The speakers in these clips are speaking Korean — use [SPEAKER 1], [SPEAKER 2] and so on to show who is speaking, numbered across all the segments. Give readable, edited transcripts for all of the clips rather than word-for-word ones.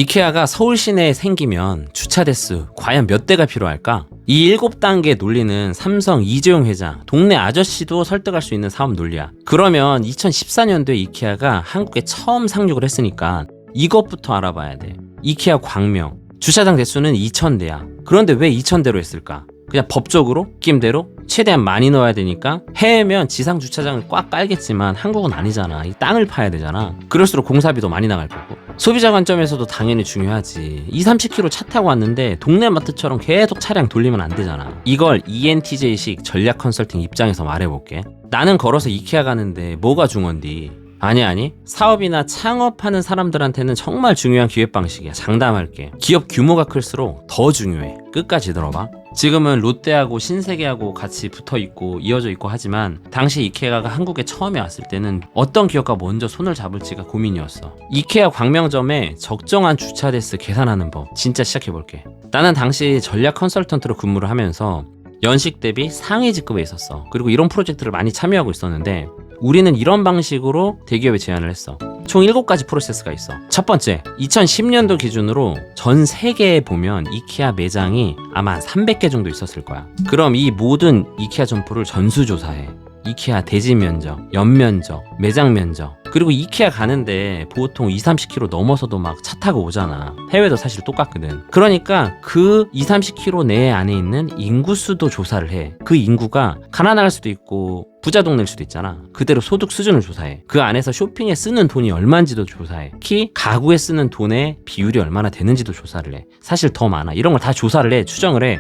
[SPEAKER 1] 이케아가 서울 시내에 생기면 주차 대수 과연 몇 대가 필요할까? 이 7단계 논리는 삼성 이재용 회장, 동네 아저씨도 설득할 수 있는 사업 논리야. 그러면 2014년도에 이케아가 한국에 처음 상륙을 했으니까 이것부터 알아봐야 돼. 이케아 광명, 주차장 대수는 2,000대야. 그런데 왜 2,000대로 했을까? 그냥 법적으로, 느낌대로 최대한 많이 넣어야 되니까. 해외면 지상 주차장을 꽉 깔겠지만 한국은 아니잖아. 이 땅을 파야 되잖아. 그럴수록 공사비도 많이 나갈 거고. 소비자 관점에서도 당연히 중요하지. 20-30km 차 타고 왔는데 동네 마트처럼 계속 차량 돌리면 안 되잖아. 이걸 ENTJ식 전략 컨설팅 입장에서 말해볼게. 나는 걸어서 이케아 가는데 뭐가 중요한디? 아니 사업이나 창업하는 사람들한테는 정말 중요한 기획 방식이야. 장담할게. 기업 규모가 클수록 더 중요해. 끝까지 들어봐. 지금은 롯데하고 신세계하고 같이 붙어있고 이어져 있고 하지만 당시 이케아가 한국에 처음에 왔을 때는 어떤 기업과 먼저 손을 잡을지가 고민이었어. 이케아 광명점에 적정한 주차 대수 계산하는 법 진짜 시작해볼게. 나는 당시 전략 컨설턴트로 근무를 하면서 연식 대비 상위 직급에 있었어. 그리고 이런 프로젝트를 많이 참여하고 있었는데 우리는 이런 방식으로 대기업에 제안을 했어. 총 7가지 프로세스가 있어. 첫 번째, 2010년도 기준으로 전 세계에 보면 이케아 매장이 아마 한 300개 정도 있었을 거야. 그럼 이 모든 이케아 점포를 전수조사해. 이케아 대지 면적, 연면적, 매장 면적. 그리고 이케아 가는데 보통 20-30km 넘어서도 막 차 타고 오잖아. 해외도 사실 똑같거든. 그러니까 그 20-30km 내에 안에 있는 인구수도 조사를 해. 그 인구가 가난할 수도 있고 부자 동네일 수도 있잖아. 그대로 소득 수준을 조사해. 그 안에서 쇼핑에 쓰는 돈이 얼마인지도 조사해. 특히 가구에 쓰는 돈의 비율이 얼마나 되는지도 조사를 해. 사실 더 많아. 이런 걸 다 조사를 해. 추정을 해.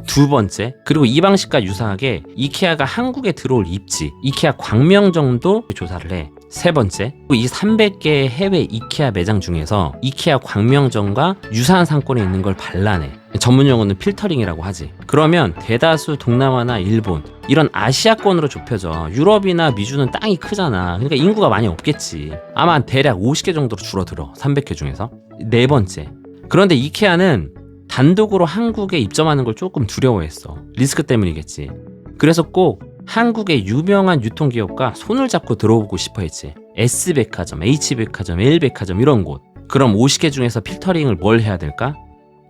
[SPEAKER 1] 두 번째, 그리고 이 방식과 유사하게 이케아가 한국에 들어올 입지, 이케아 광명점도 조사를 해. 세 번째, 이 300개의 해외 이케아 매장 중에서 이케아 광명점과 유사한 상권에 있는 걸 발라내. 전문 용어는 필터링이라고 하지. 그러면 대다수 동남아나 일본 이런 아시아권으로 좁혀져. 유럽이나 미주는 땅이 크잖아. 그러니까 인구가 많이 없겠지. 아마 대략 50개 정도로 줄어들어. 300개 중에서. 네 번째, 그런데 이케아는 단독으로 한국에 입점하는 걸 조금 두려워했어. 리스크 때문이겠지. 그래서 꼭 한국의 유명한 유통기업과 손을 잡고 들어오고 싶어 했지. S백화점, H백화점, L백화점 이런 곳. 그럼 50개 중에서 필터링을 뭘 해야 될까?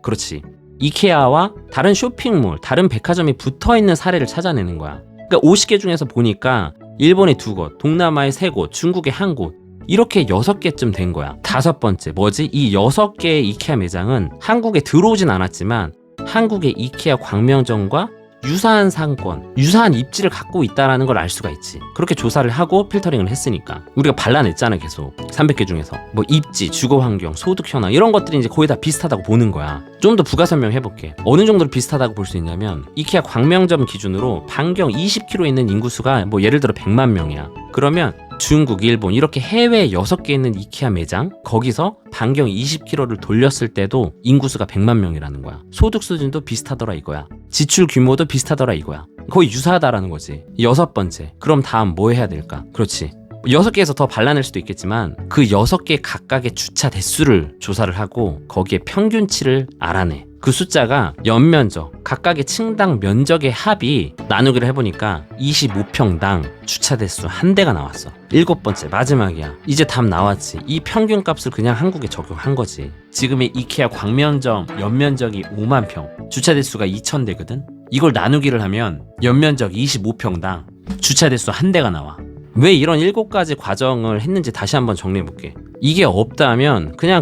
[SPEAKER 1] 그렇지. 이케아와 다른 쇼핑몰, 다른 백화점이 붙어있는 사례를 찾아내는 거야. 그러니까 50개 중에서 보니까 일본의 2곳, 동남아의 3곳, 중국의 1곳. 이렇게 6개쯤 된 거야. 다섯 번째, 뭐지? 이 6개의 이케아 매장은 한국에 들어오진 않았지만 한국의 이케아 광명점과 유사한 상권, 유사한 입지를 갖고 있다는 걸 알 수가 있지. 그렇게 조사를 하고 필터링을 했으니까. 우리가 발라냈잖아, 계속. 300개 중에서. 뭐 입지, 주거 환경, 소득 현황 이런 것들이 이제 거의 다 비슷하다고 보는 거야. 좀 더 부가 설명해볼게. 어느 정도로 비슷하다고 볼 수 있냐면 이케아 광명점 기준으로 반경 20km 있는 인구수가 뭐 예를 들어 100만 명이야. 그러면 중국, 일본 이렇게 해외에 6개 있는 이케아 매장 거기서 반경 20km를 돌렸을 때도 인구수가 100만 명이라는 거야. 소득 수준도 비슷하더라 이거야. 지출 규모도 비슷하더라 이거야. 거의 유사하다라는 거지. 여섯 번째, 그럼 다음 뭐 해야 될까? 그렇지. 6개에서 더 발라낼 수도 있겠지만 그 6개 각각의 주차 대수를 조사를 하고 거기에 평균치를 알아내. 그 숫자가 연면적, 각각의 층당 면적의 합이 나누기를 해보니까 25평당 주차 대수 1대가 나왔어. 7번째, 마지막이야. 이제 답 나왔지. 이 평균값을 그냥 한국에 적용한 거지. 지금의 이케아 광명점 연면적이 5만 평, 주차 대수가 2,000대거든. 이걸 나누기를 하면 연면적 25평당 주차 대수 1대가 나와. 왜 이런 7가지 과정을 했는지 다시 한번 정리해볼게. 이게 없다면 그냥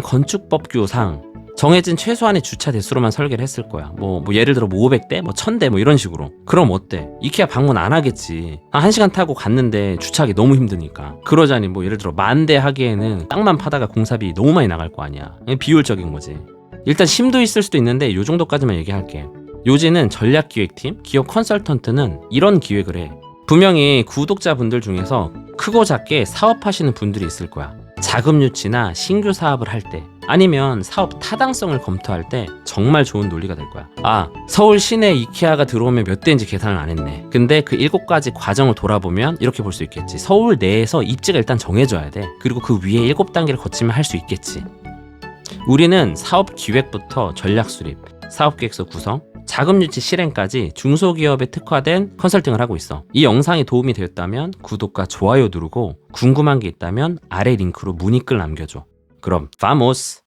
[SPEAKER 1] 건축법규상 정해진 최소한의 주차 대수로만 설계를 했을 거야. 뭐 예를 들어 500대, 1000대 이런 식으로. 그럼 어때? 이케아 방문 안 하겠지. 1시간 타고 갔는데 주차하기 너무 힘드니까. 그러자니 예를 들어 10,000대 하기에는 땅만 파다가 공사비 너무 많이 나갈 거 아니야. 비효율적인 거지. 일단 심도 있을 수도 있는데 요 정도까지만 얘기할게. 요지는 전략기획팀, 기업 컨설턴트는 이런 기획을 해. 분명히 구독자분들 중에서 크고 작게 사업하시는 분들이 있을 거야. 자금 유치나 신규 사업을 할 때 아니면 사업 타당성을 검토할 때 정말 좋은 논리가 될 거야. 서울 시내 이케아가 들어오면 몇 대인지 계산을 안 했네. 근데 그 7가지 과정을 돌아보면 이렇게 볼 수 있겠지. 서울 내에서 입지가 일단 정해져야 돼. 그리고 그 위에 7단계를 거치면 할 수 있겠지. 우리는 사업 기획부터 전략 수립, 사업 계획서 구성, 자금 유치 실행까지 중소기업에 특화된 컨설팅을 하고 있어. 이 영상이 도움이 되었다면 구독과 좋아요 누르고 궁금한 게 있다면 아래 링크로 문의글 남겨줘. 그럼 파모스!